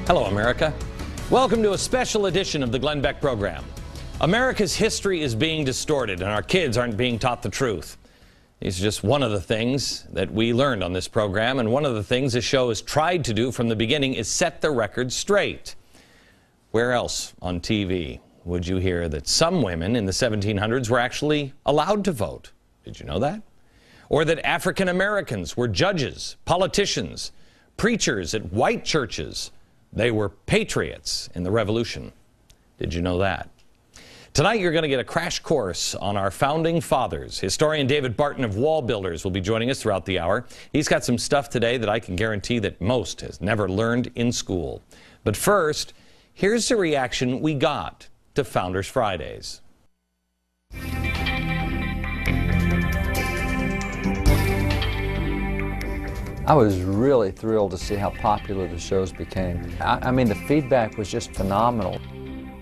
Hello, America. Welcome to a special edition of the Glenn Beck program. America's history is being distorted, and our kids aren't being taught the truth. These are just one of the things that we learned on this program, and one of the things this show has tried to do from the beginning is set the record straight. Where else on TV would you hear that some women in the 1700s were actually allowed to vote? Did you know that? Or that African Americans were judges, politicians, preachers at white churches. They were patriots in the Revolution. Did you know that? Tonight you're going to get a crash course on our founding fathers. Historian David Barton of Wallbuilders will be joining us throughout the hour. He's got some stuff today that I can guarantee that most has never learned in school. But first, here's the reaction we got to Founders Fridays. I was really thrilled to see how popular the shows became. I mean, the feedback was just phenomenal.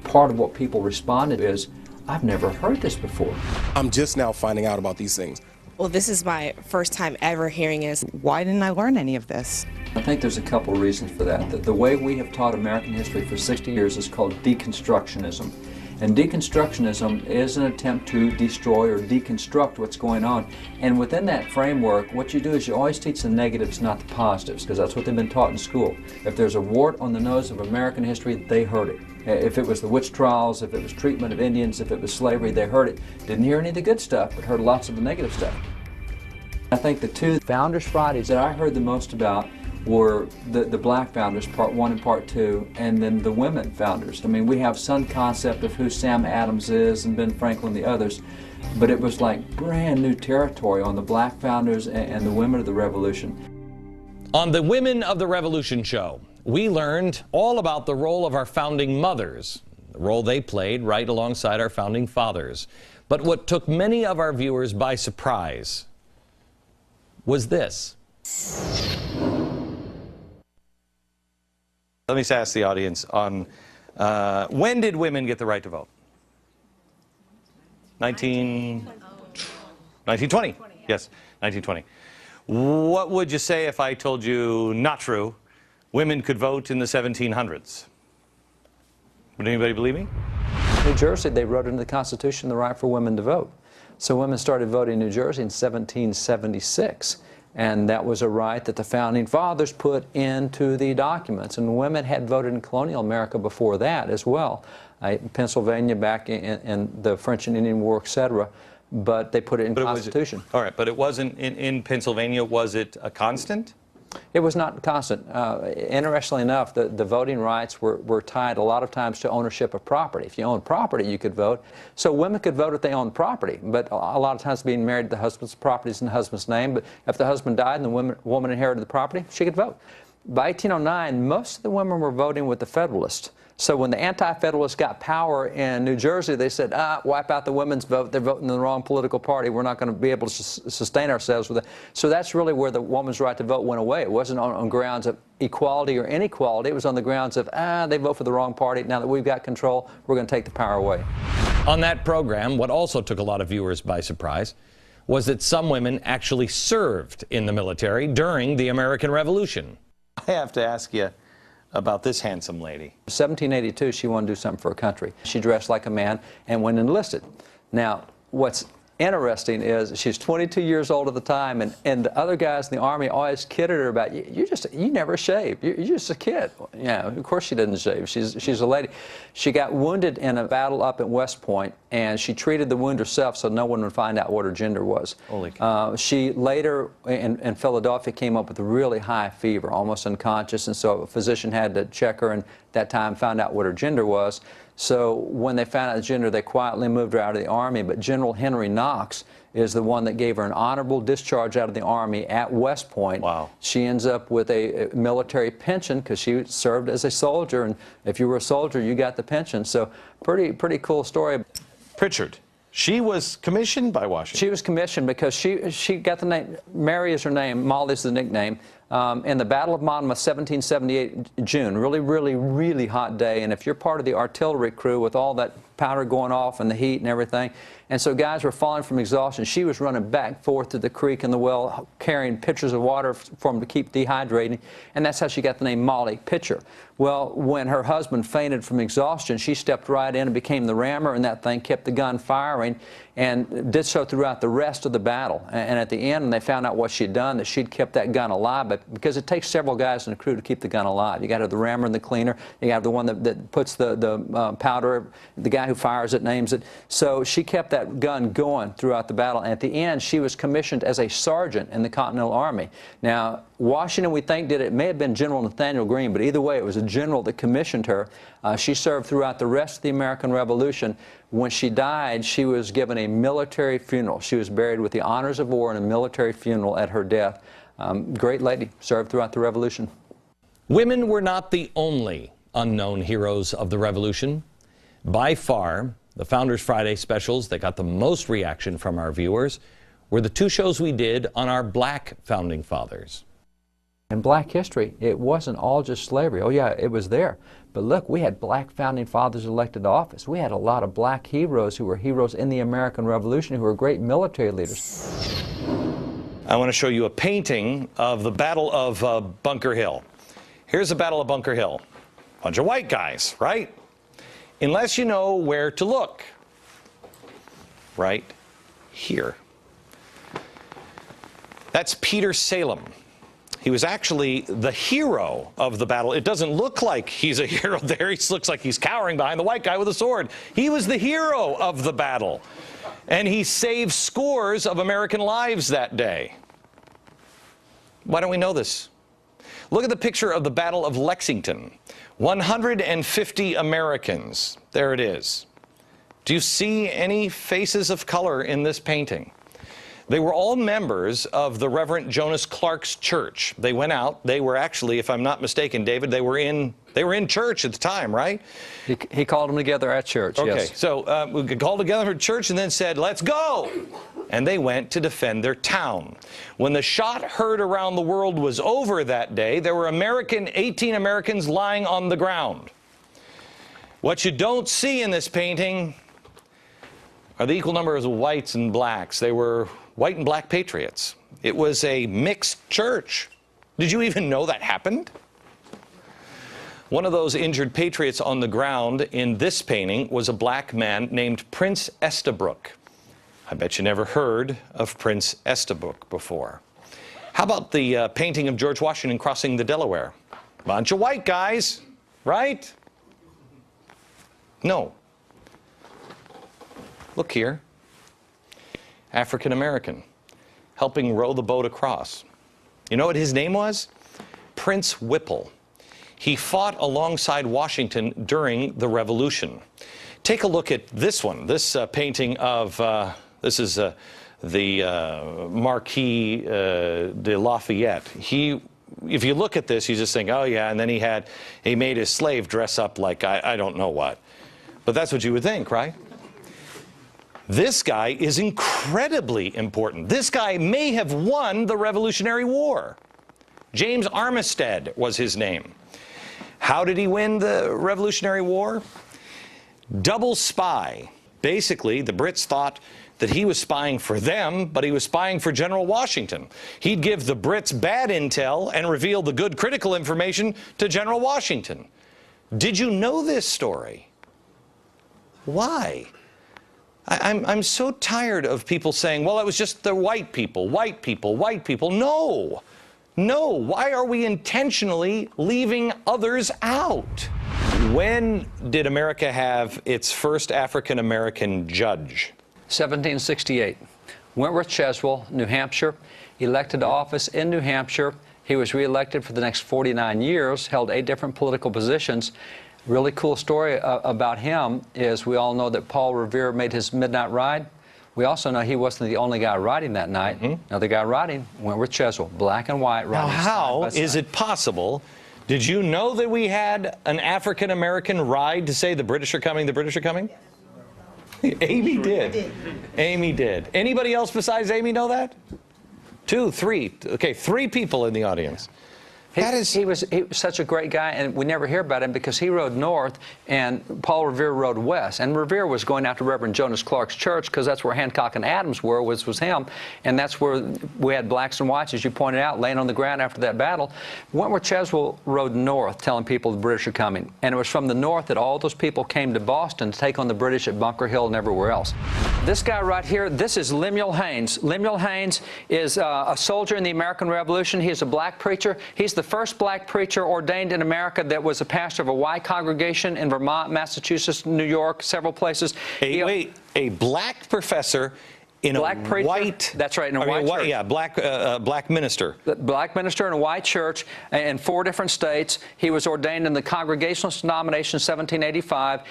Part of what people responded is, I've never heard this before. I'm just now finding out about these things. Well, this is my first time ever hearing it. Why didn't I learn any of this? I think there's a couple reasons for that. The way we have taught American history for 60 years is called deconstructionism. And deconstructionism is an attempt to destroy or deconstruct what's going on. And within that framework, what you do is you always teach the negatives, not the positives, because that's what they've been taught in school. If there's a wart on the nose of American history, they heard it. If it was the witch trials, if it was treatment of Indians, if it was slavery, they heard it. Didn't hear any of the good stuff, but heard lots of the negative stuff. I think the two Founders Fridays that I heard the most about were the black founders, part 1 and part 2, and then the women founders. I mean, we have some concept of who Sam Adams is and Ben Franklin and the others, but it was like brand new territory on the black founders and the women of the Revolution. On the Women of the Revolution show, we learned all about the role of our founding mothers, the role they played right alongside our founding fathers. But what took many of our viewers by surprise was this. Let me just ask the audience on when did women get the right to vote? 1920. Yes, 1920. What would you say if I told you not true? Women could vote in the 1700s. Would anybody believe me? New Jersey, they wrote into the Constitution the right for women to vote. So women started voting in New Jersey in 1776. And that was a right that the Founding Fathers put into the documents. And women had voted in colonial America before that as well. Pennsylvania back in the French and Indian War, etc. But they put it in the Constitution. All right, but it wasn't in Pennsylvania, was it a constant? It was not constant. Interestingly enough, the voting rights were tied a lot of times to ownership of property. If you owned property, you could vote. So women could vote if they owned property, but a lot of times being married, the husband's property is in the husband's name. But if the husband died and the woman inherited the property, she could vote. By 1809, most of the women were voting with the Federalists. So when the Anti-Federalists got power in New Jersey, they said, wipe out the women's vote. They're voting in the wrong political party. We're not going to be able to sustain ourselves with it. So that's really where the woman's right to vote went away. It wasn't on grounds of equality or inequality. It was on the grounds of, they vote for the wrong party. Now that we've got control, we're going to take the power away. On that program, what also took a lot of viewers by surprise was that some women actually served in the military during the American Revolution. I have to ask you about this handsome lady. 1782, she wanted to do something for her country. She dressed like a man and went enlisted. Now, what's interesting is she's 22 years old at the time, and the other guys in the Army always kidded her about, you never shave. You're just a kid. Yeah, of course she didn't shave. She's a lady. She got wounded in a battle up at West Point, and she treated the wound herself so no one would find out what her gender was. Holy cow. She later, in Philadelphia, came up with a really high fever, almost unconscious, and so a physician had to check her, and at that time found out what her gender was. So when they found out the gender, they quietly moved her out of the Army, but General Henry Knox is the one that gave her an honorable discharge out of the Army at West Point. Wow. She ends up with a military pension because she served as a soldier, and if you were a soldier, you got the pension. So pretty cool story. Pritchard. She was commissioned by Washington. She was commissioned because she got the name, Mary is her name, Molly's the nickname. In the Battle of Monmouth, 1778, June, really hot day, and if you're part of the artillery crew with all that powder going off and the heat and everything. And so guys were falling from exhaustion. She was running back and forth to the creek and the well, carrying pitchers of water for them to keep dehydrating. And that's how she got the name Molly, pitcher. Well, when her husband fainted from exhaustion, she stepped right in and became the rammer, and that thing kept the gun firing and did so throughout the rest of the battle. And at the end, when they found out what she'd done, that she'd kept that gun alive, but because it takes several guys in the crew to keep the gun alive. You got to have the rammer and the cleaner. You got to have the one that puts the powder, the guy who fires it, names it. So she kept that gun going throughout the battle. And at the end, she was commissioned as a sergeant in the Continental Army. Now, Washington, we think, did it. It may have been General Nathaniel Greene, but either way, it was a general that commissioned her. She served throughout the rest of the American Revolution. When she died, she was given a military funeral. She was buried with the honors of war in a military funeral at her death. Great lady, served throughout the Revolution. Women were not the only unknown heroes of the Revolution. By far, the Founders Friday specials that got the most reaction from our viewers were the two shows we did on our black founding fathers. In black history, it wasn't all just slavery. Oh yeah, it was there. But look, we had black founding fathers elected to office. We had a lot of black heroes who were heroes in the American Revolution, who were great military leaders. I want to show you a painting of the Battle of Bunker Hill. Here's the Battle of Bunker Hill. Bunch of white guys, right? Unless you know where to look. Right here. That's Peter Salem. He was actually the hero of the battle. It doesn't look like he's a hero there. He looks like he's cowering behind the white guy with a sword. He was the hero of the battle. And he saved scores of American lives that day. Why don't we know this? Look at the picture of the Battle of Lexington. 150 Americans. There it is. Do you see any faces of color in this painting? They were all members of the Reverend Jonas Clark's church. They went out. They were actually, if I'm not mistaken, David, they were in church at the time, right? He called them together at church, okay, yes. So we called together for church and then said, let's go. And they went to defend their town. When the shot heard around the world was over that day, there were 18 Americans lying on the ground. What you don't see in this painting are the equal numbers of whites and blacks. They were white and black patriots. It was a mixed church. Did you even know that happened? One of those injured patriots on the ground in this painting was a black man named Prince Estabrook. I bet you never heard of Prince Estabrook before. How about the painting of George Washington crossing the Delaware? Bunch of white guys, right? No. Look here. African American, helping row the boat across. You know what his name was? Prince Whipple. He fought alongside Washington during the Revolution. Take a look at this one, this painting of, this is the Marquis de Lafayette. If you look at this, you just think, oh yeah, and then he made his slave dress up like I don't know what. But that's what you would think, right? This guy is incredibly important. This guy may have won the Revolutionary War. James Armistead was his name. How did he win the Revolutionary War? Double spy. Basically, the Brits thought that he was spying for them, but he was spying for General Washington. He'd give the Brits bad intel and reveal the good critical information to General Washington. Did you know this story? Why? I'm so tired of people saying, well, it was just the white people, white people, white people. No. No. Why are we intentionally leaving others out? When did America have its first African-American judge? 1768. Wentworth Cheswell, New Hampshire, elected to office in New Hampshire. He was reelected for the next 49 years, held 8 different political positions. Really cool story about him is we all know that Paul Revere made his midnight ride. We also know he wasn't the only guy riding that night. Another guy riding, Wentworth Cheswell, black and white riding. Now, how is it possible? Did you know that we had an African-American ride to say the British are coming, the British are coming? Amy did. Amy did. Anybody else besides Amy know that? 2, 3. Okay, 3 people in the audience. He was such a great guy, and we never hear about him because he rode north and Paul Revere rode west. And Revere was going after Reverend Jonas Clark's church because that's where Hancock and Adams were, was him. And that's where we had blacks and whites, as you pointed out, laying on the ground after that battle. Wentworth Cheswell rode north, telling people the British are coming. And it was from the north that all those people came to Boston to take on the British at Bunker Hill and everywhere else. This guy right here, this is Lemuel Haynes. Lemuel Haynes is a soldier in the American Revolution. He is a black preacher. He's the first black preacher ordained in America that was a pastor of a white congregation in Vermont, Massachusetts, New York, several places. A black professor in black a preacher, white... That's right, in a white church. Yeah, black minister. Black minister in a white church in 4 different states. He was ordained in the Congregationalist denomination in 1785.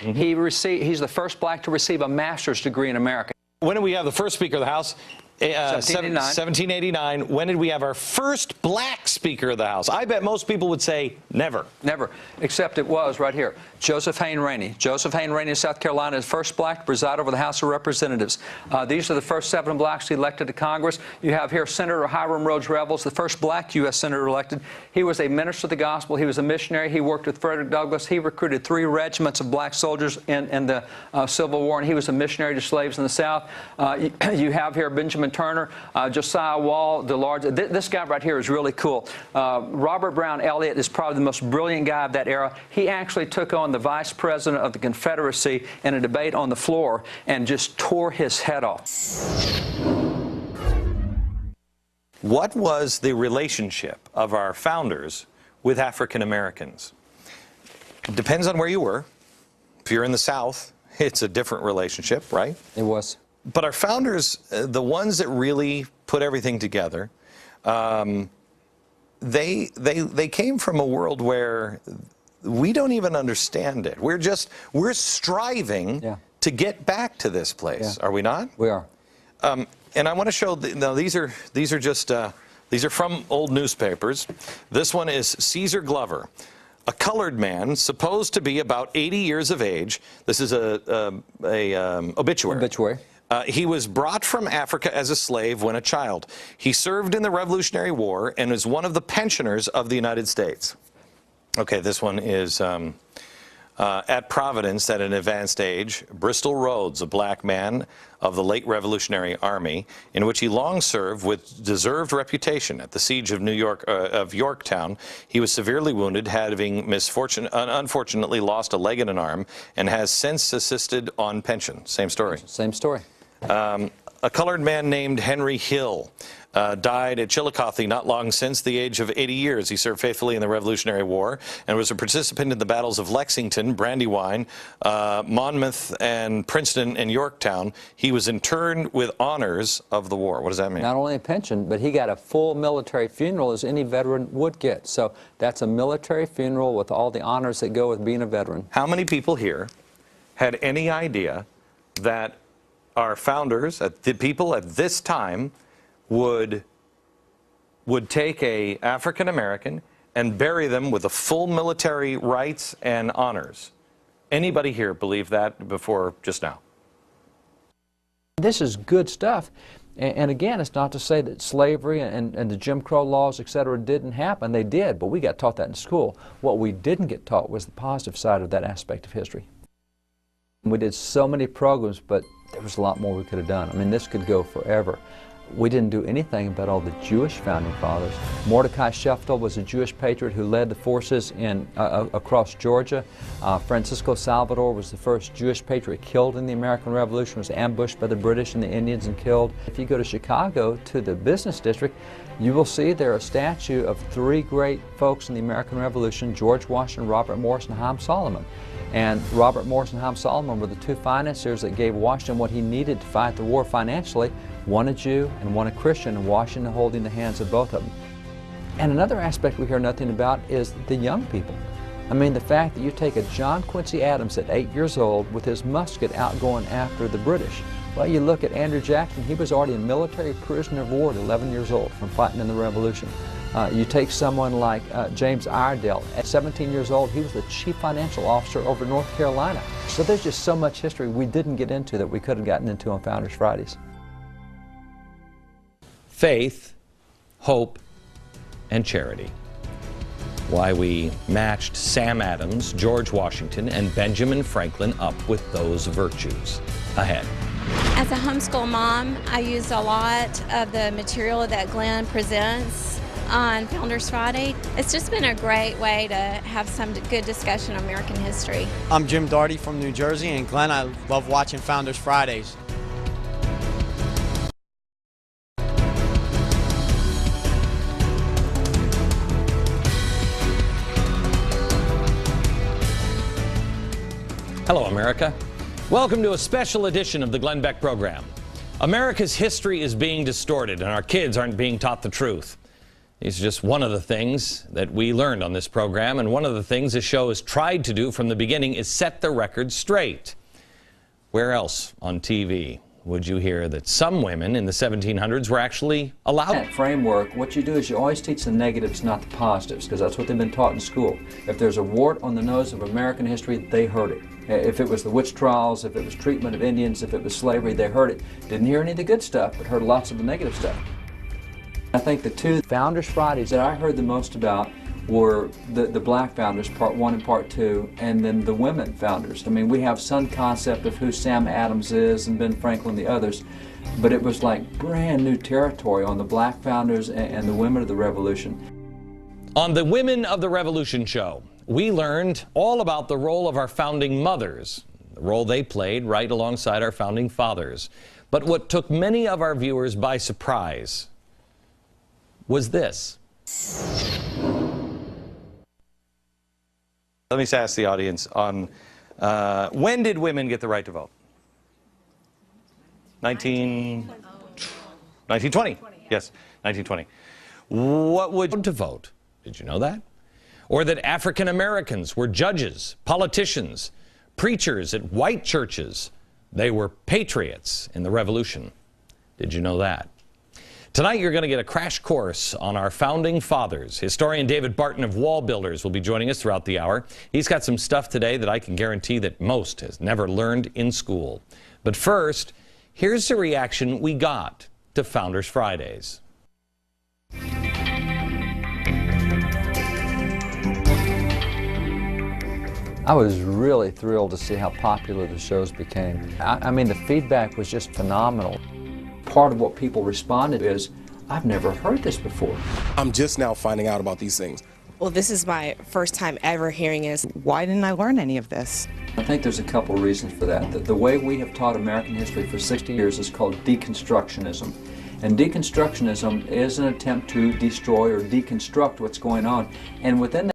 He's the first black to receive a master's degree in America. When did we have the first Speaker of the House? 1789. When did we have our first black Speaker of the House? I bet most people would say never. Never, except it was right here. Joseph Hayne Rainey. Joseph Hayne Rainey of South Carolina is the first black to preside over the House of Representatives. These are the first 7 blacks elected to Congress. You have here Senator Hiram Rhodes Revels, the first black U.S. senator elected. He was a minister of the gospel. He was a missionary. He worked with Frederick Douglass. He recruited 3 regiments of black soldiers in the Civil War, and he was a missionary to slaves in the South. You have here Benjamin Turner, Josiah Wall, this guy right here is really cool. Robert Brown Elliott is probably the most brilliant guy of that era. He actually took on the vice president of the Confederacy in a debate on the floor and just tore his head off. What was the relationship of our founders with African Americans? It depends on where you were. If you're in the South, it's a different relationship, right? It was. But our founders, the ones that really put everything together, they came from a world where we don't even understand it. We're striving to get back to this place. Are we not? We are. And I want to show. Now these are from old newspapers. This one is Caesar Glover, a colored man supposed to be about 80 years of age. This is a obituary. Obituary. He was brought from Africa as a slave when a child. He served in the Revolutionary War and is one of the pensioners of the United States. Okay, this one is at Providence at an advanced age. Bristol Rhodes, a black man of the late Revolutionary Army, in which he long served with deserved reputation. At the siege of Yorktown, he was severely wounded, having unfortunately lost a leg and an arm, and has since assisted on pension. Same story. Same story. A colored man named Henry Hill died at Chillicothe not long since the age of 80 years. He served faithfully in the Revolutionary War and was a participant in the battles of Lexington, Brandywine, Monmouth, and Princeton and Yorktown. He was interned with honors of the war. What does that mean? Not only a pension, but he got a full military funeral as any veteran would get. So that's a military funeral with all the honors that go with being a veteran. How many people here had any idea that our founders, the people at this time, would take a African American and bury them with the full military rights and honors? Anybody here believe that before just now? This is good stuff. And again, it's not to say that slavery and the Jim Crow laws, etc., didn't happen. They did, but we got taught that in school. What we didn't get taught was the positive side of that aspect of history. We did so many programs, but there was a lot more we could have done. I mean, this could go forever. We didn't do anything about all the Jewish founding fathers. Mordecai Sheftel was a Jewish patriot who led the forces across Georgia. Francisco Salvador was the first Jewish patriot killed in the American Revolution, was ambushed by the British and the Indians and killed. If you go to Chicago, to the business district, you will see there a statue of 3 great folks in the American Revolution: George Washington, Robert Morris, and Haym Salomon. And Robert Morris and Haym Salomon were the 2 financiers that gave Washington what he needed to fight the war financially, one a Jew and one a Christian, and Washington holding the hands of both of them. And another aspect we hear nothing about is the young people. I mean, the fact that you take a John Quincy Adams at 8 years old with his musket out going after the British. Well, you look at Andrew Jackson, he was already a military prisoner of war at 11 years old from fighting in the Revolution. You take someone like James Iredell. At 17 years old, he was the chief financial officer over North Carolina. So there's just so much history we didn't get into that we could have gotten into on Founders Fridays. Faith, hope, and charity. why we matched Sam Adams, George Washington, and Benjamin Franklin up with those virtues. Ahead. As a homeschool mom, I use a lot of the material that Glenn presents on Founders Friday. It's just been a great way to have some good discussion on American history. I'm Jim Daugherty from New Jersey, and Glenn, I love watching Founders Fridays. Hello, America. Welcome to a special edition of the Glenn Beck program. America's history is being distorted, and our kids aren't being taught the truth. These are just one of the things that we learned on this program, and one of the things this show has tried to do from the beginning is set the record straight. Where else on TV would you hear that some women in the 1700s were actually allowed? That framework, what you do is you always teach the negatives, not the positives, because that's what they've been taught in school. If there's a wart on the nose of American history, they heard it. If it was the witch trials, if it was treatment of Indians, if it was slavery, they heard it. Didn't hear any of the good stuff, but heard lots of the negative stuff. I think the two Founders Fridays that I heard the most about were the black founders, part 1 and part 2, and then the women founders. I mean, we have some concept of who Sam Adams is and Ben Franklin and the others, but it was like brand new territory on the black founders and the women of the Revolution. On the Women of the Revolution show, we learned all about the role of our founding mothers, the role they played right alongside our founding fathers. But what took many of our viewers by surprise was this. Let me ask the audience on when did women get the right to vote? 1920. Yes, 1920. What would To vote. Did you know that? Or that African Americans were judges, politicians, preachers at white churches. They were patriots in the Revolution. Did you know that? Tonight you're going to get a crash course on our founding fathers. Historian David Barton of Wallbuilders will be joining us throughout the hour. He's got some stuff today that I can guarantee that most has never learned in school. But first, here's the reaction we got to Founders Fridays. I was really thrilled to see how popular the shows became. I mean, the feedback was just phenomenal. Part of what people responded is, I've never heard this before. I'm just now finding out about these things. Well, this is my first time ever hearing this. Why didn't I learn any of this? I think there's a couple of reasons for that. The way we have taught American history for 60 years is called deconstructionism. And deconstructionism is an attempt to destroy or deconstruct what's going on. And within that